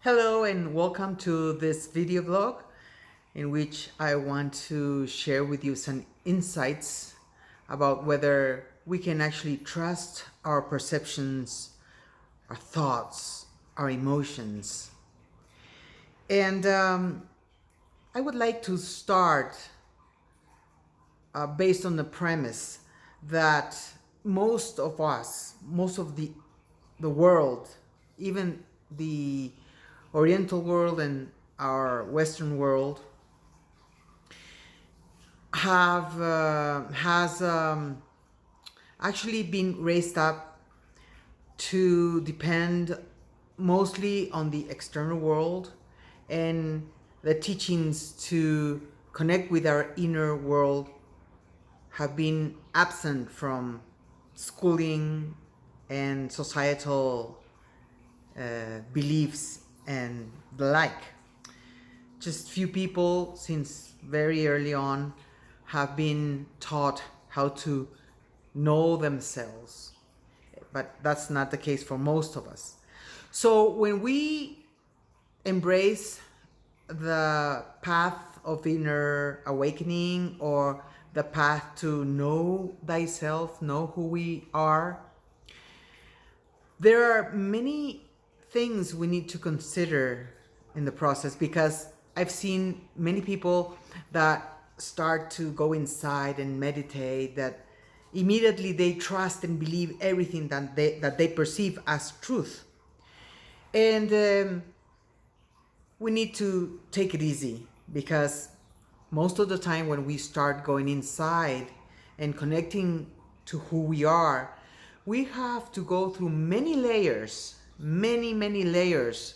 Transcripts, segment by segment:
Hello and welcome to this video blog in which I want to share with you some insights about whether we can actually trust our perceptions, our thoughts, our emotions. And I would like to start based on the premise that most of us, most of the world, even the Oriental world and our Western world, has actually been raised up to depend mostly on the external world and the teachings to connect with our inner world have been absent from schooling and societal beliefs and the like. Just few people since very early on have been taught how to know themselves, but that's not the case for most of us. So when we embrace the path of inner awakening or the path to know thyself, know who we are, there are many things we need to consider in the process, because I've seen many people that start to go inside and meditate, that immediately they trust and believe everything that they perceive as truth. And we need to take it easy, because most of the time when we start going inside and connecting to who we are, we have to go through many layers, many layers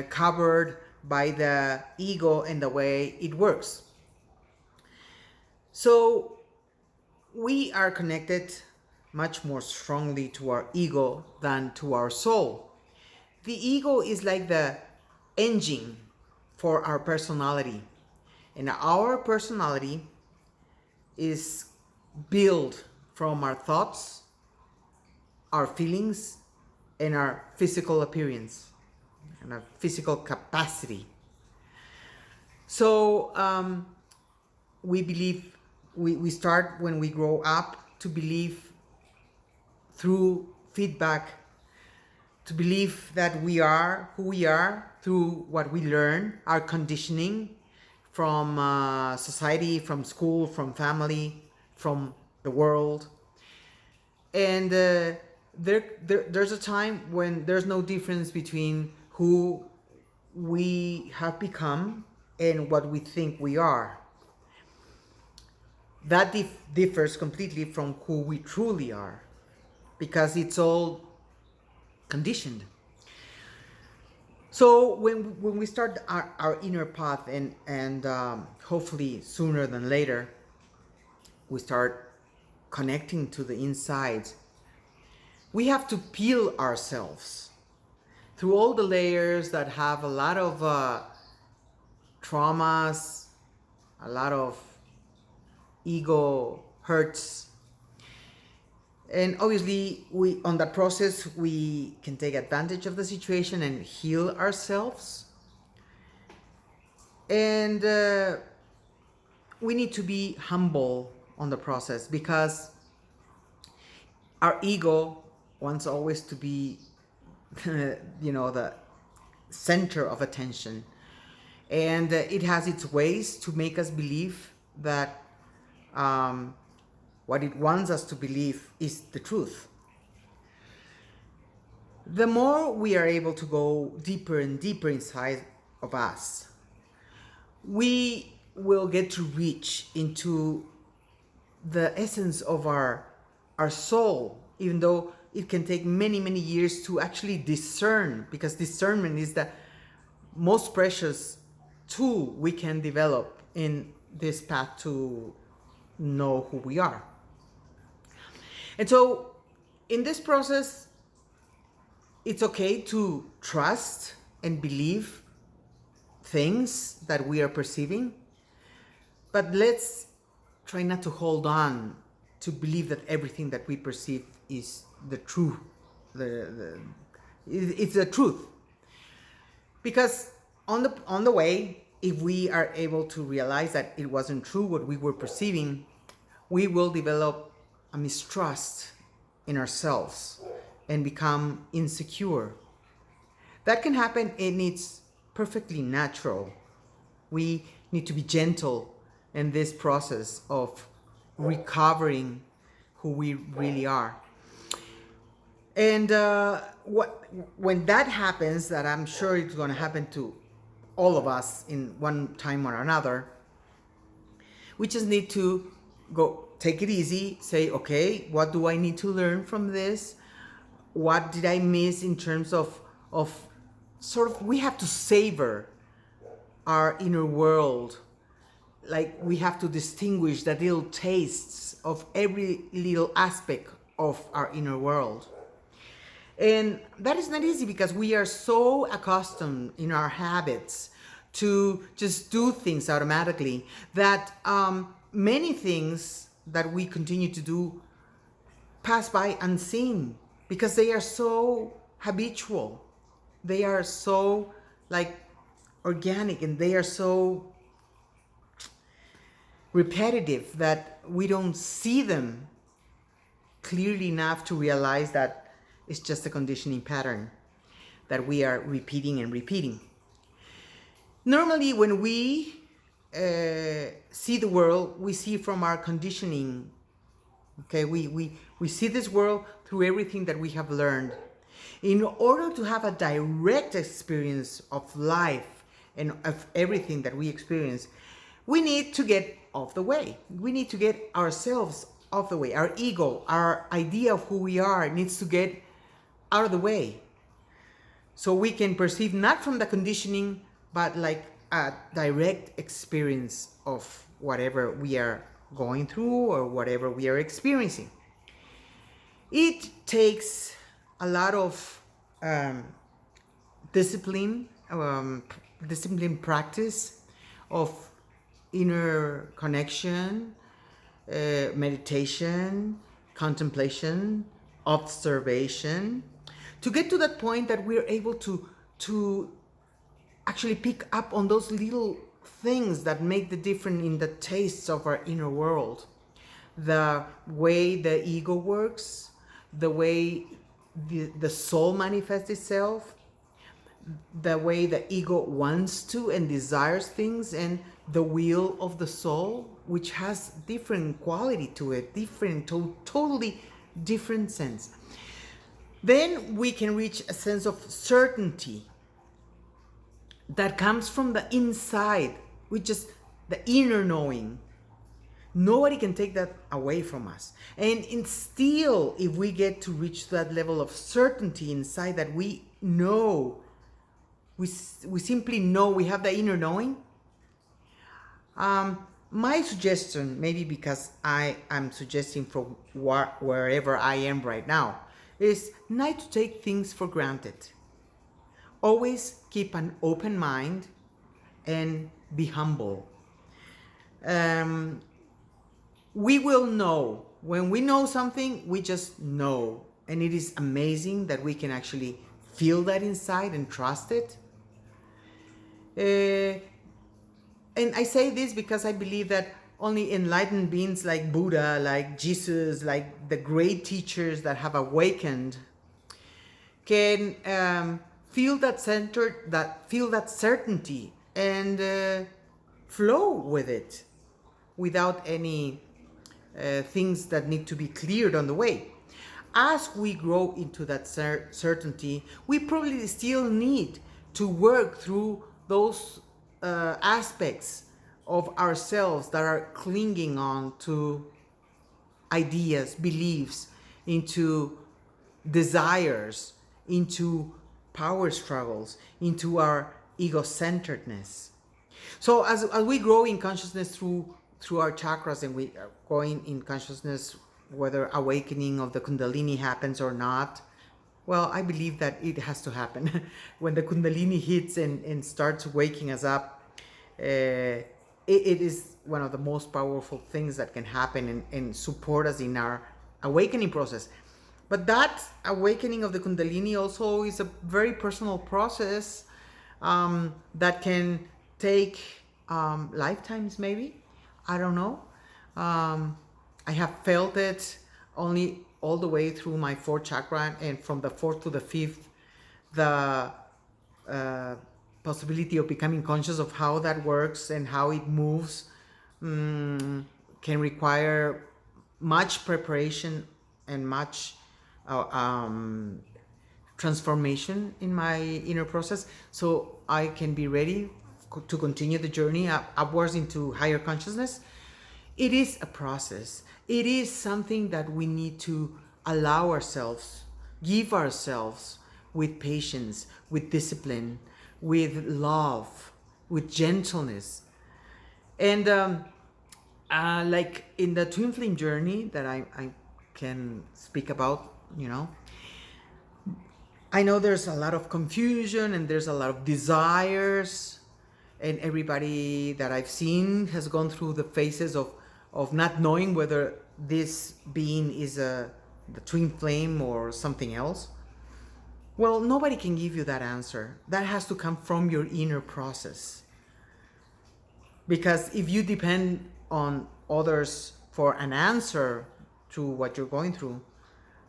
covered by the ego and the way it works. So we are connected much more strongly to our ego than to our soul. The ego is like the engine for our personality, and our personality is built from our thoughts, our feelings, and our physical appearance and our physical capacity. So we believe, we start when we grow up to believe through feedback, to believe that we are who we are through what we learn, our conditioning from society, from school, from family, from the world. And there's a time when there's no difference between who we have become and what we think we are. That differs completely from who we truly are, because it's all conditioned. So when we start our inner path, and hopefully sooner than later we start connecting to the inside, we have to peel ourselves through all the layers that have a lot of traumas, a lot of ego hurts. And obviously, we on that process, we can take advantage of the situation and heal ourselves. And we need to be humble on the process, because our ego wants always to be, the center of attention. And it has its ways to make us believe that what it wants us to believe is the truth. The more we are able to go deeper and deeper inside of us, we will get to reach into the essence of our soul, even though it can take many years to actually discern, because discernment is the most precious tool we can develop in this path to know who we are. And so in this process, it's okay to trust and believe things that we are perceiving, but let's try not to hold on to believe that everything that we perceive is the truth. It's the truth. Because on the way, if we are able to realize that it wasn't true what we were perceiving, we will develop a mistrust in ourselves and become insecure. That can happen, and it's perfectly natural. We need to be gentle in this process of recovering who we really are. And when that happens, that I'm sure it's going to happen to all of us in one time or another, we just need to go take it easy, say, okay, what do I need to learn from this? What did I miss in terms of sort of, we have to savor our inner world. Like, we have to distinguish the little tastes of every little aspect of our inner world. And that is not easy because we are so accustomed in our habits to just do things automatically that many things that we continue to do pass by unseen because they are so habitual. They are so like organic, and they are so repetitive that we don't see them clearly enough to realize that it's just a conditioning pattern that we are repeating and repeating. Normally, when we see the world, we see from our conditioning. Okay, we see this world through everything that we have learned. In order to have a direct experience of life and of everything that we experience, we need to get off the way. We need to get ourselves off the way. Our ego, our idea of who we are, needs to get out of the way, so we can perceive not from the conditioning, but like a direct experience of whatever we are going through or whatever we are experiencing. It takes a lot of discipline practice of inner connection, meditation, contemplation, observation, to get to that point that we're able to actually pick up on those little things that make the difference in the tastes of our inner world. The way the ego works, the way the soul manifests itself, the way the ego wants to and desires things, and the will of the soul, which has different quality to it, different, totally different sense. Then we can reach a sense of certainty that comes from the inside, which is the inner knowing. Nobody can take that away from us. And still, if we get to reach that level of certainty inside, that we know, we simply know, we have the inner knowing. My suggestion, maybe because I am suggesting from wherever I am right now, is not to take things for granted. Always keep an open mind and be humble. We will know. When we know something, we just know. And it is amazing that we can actually feel that inside and trust it. And I say this because I believe that only enlightened beings like Buddha, like Jesus, like the great teachers that have awakened can feel that certainty and flow with it without any things that need to be cleared on the way. As we grow into that certainty, we probably still need to work through those aspects of ourselves that are clinging on to ideas, beliefs, into desires, into power struggles, into our ego-centeredness. So as we grow in consciousness through our chakras, and we are going in consciousness, whether awakening of the Kundalini happens or not, well, I believe that it has to happen. When the Kundalini hits and starts waking us up, it is one of the most powerful things that can happen and support us in our awakening process. But that awakening of the Kundalini also is a very personal process. that can take lifetimes, maybe. I don't know. I have felt it only all the way through my fourth chakra, and from the fourth to the fifth, the uh, possibility of becoming conscious of how that works and how it moves can require much preparation and much transformation in my inner process, so I can be ready to continue the journey upwards into higher consciousness. It is a process. It is something that we need to allow ourselves, give ourselves with patience, with discipline, with love, with gentleness. And like in the twin flame journey that I can speak about, I know there's a lot of confusion and there's a lot of desires, and everybody that I've seen has gone through the phases of not knowing whether this being is the twin flame or something else. Well, nobody can give you that answer. That has to come from your inner process. Because if you depend on others for an answer to what you're going through,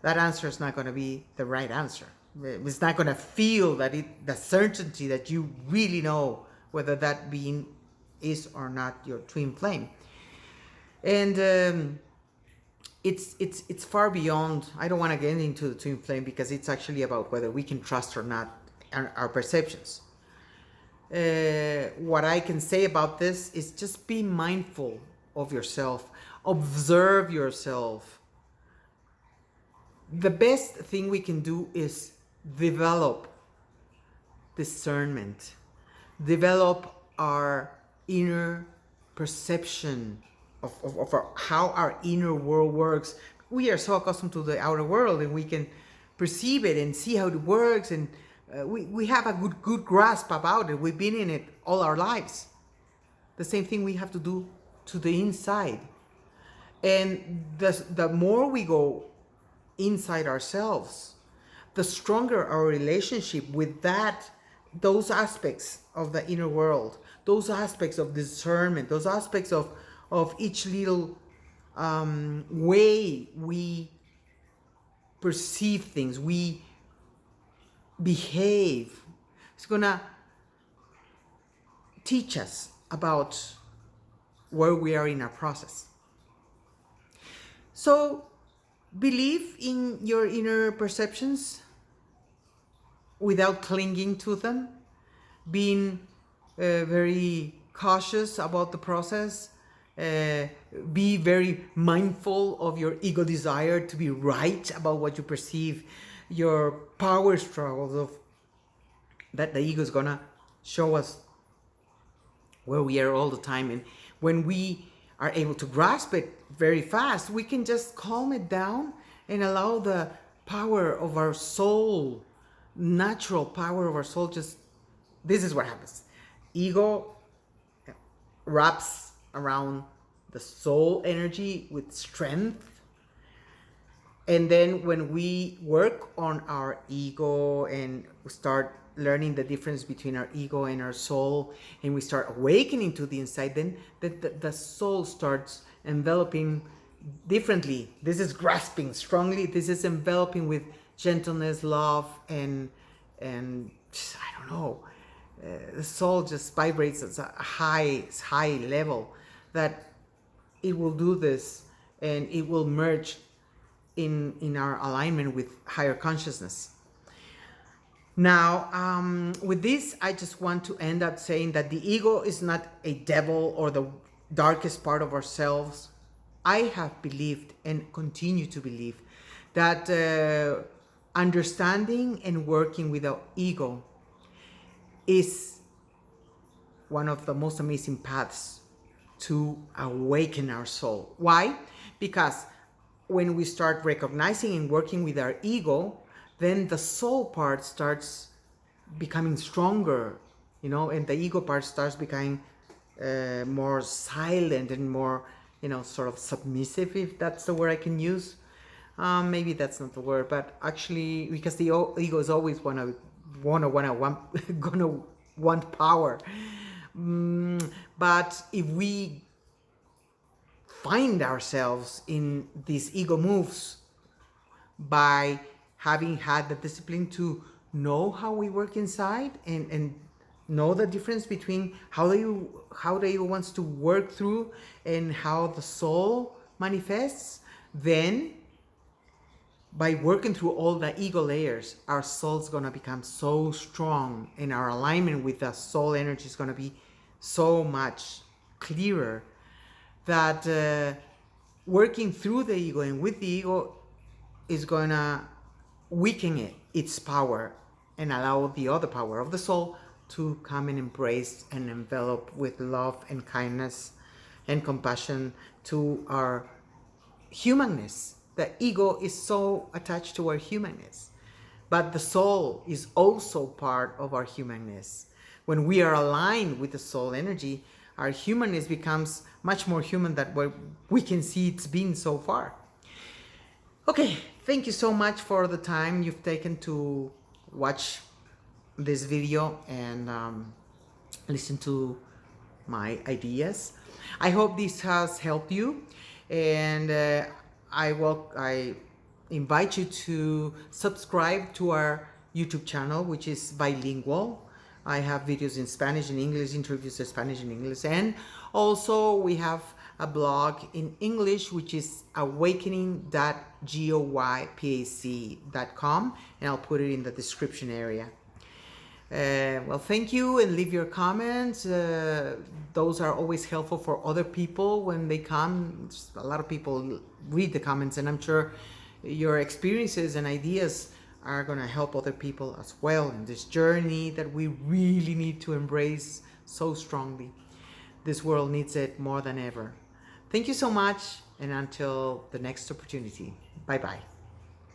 that answer is not going to be the right answer. It's not going to feel that the certainty that you really know whether that being is or not your twin flame. And it's far beyond. I don't want to get into the twin flame because it's actually about whether we can trust or not our perceptions. What I can say about this is just be mindful of yourself, observe yourself. The best thing we can do is develop discernment, develop our inner perception of how our inner world works. We are so accustomed to the outer world, and we can perceive it and see how it works, and we have a good grasp about it. We've been in it all our lives. The same thing we have to do to the inside. And the more we go inside ourselves, the stronger our relationship with those aspects of the inner world, those aspects of discernment, those aspects of each little way we perceive things, we behave. It's gonna teach us about where we are in our process. So believe in your inner perceptions without clinging to them, being very cautious about the process. Be very mindful of your ego desire to be right about what you perceive, your power struggles of that the ego is gonna show us where we are all the time. And when we are able to grasp it very fast, we can just calm it down and allow the power of our soul, natural power of our soul, this is what happens. Ego wraps around the soul energy with strength. And then when we work on our ego and start learning the difference between our ego and our soul, and we start awakening to the inside, then the soul starts enveloping differently. This is grasping strongly. This is enveloping with gentleness, love, and I don't know. The soul just vibrates at a high level that it will do this, and it will merge in our alignment with higher consciousness. Now, with this, I just want to end up saying that the ego is not a devil or the darkest part of ourselves. I have believed and continue to believe that understanding and working with our ego is one of the most amazing paths to awaken our soul. Why? Because when we start recognizing and working with our ego, then the soul part starts becoming stronger, and the ego part starts becoming more silent and more, sort of submissive, if that's the word I can use. Maybe that's not the word, but actually, because the ego is always gonna want power. But if we find ourselves in these ego moves by having had the discipline to know how we work inside, and know the difference between how the ego wants to work through and how the soul manifests, then by working through all the ego layers, our soul's gonna become so strong, and our alignment with the soul energy is gonna be so much clearer, that working through the ego and with the ego is gonna weaken its power and allow the other power of the soul to come and embrace and envelop with love and kindness and compassion to our humanness. The ego is so attached to our humanness, but the soul is also part of our humanness. When we are aligned with the soul energy, our humanness becomes much more human than what we can see it's been so far. Okay, thank you so much for the time you've taken to watch this video and listen to my ideas. I hope this has helped you, and I invite you to subscribe to our YouTube channel, which is bilingual. I have videos in Spanish and English, interviews in Spanish and English, and also we have a blog in English, which is awakening.goypac.com, and I'll put it in the description area. Well, thank you, and leave your comments. Those are always helpful for other people when they come. A lot of people read the comments, and I'm sure your experiences and ideas are going to help other people as well in this journey that we really need to embrace so strongly. This world needs it more than ever. Thank you so much, and until the next opportunity. Bye-bye.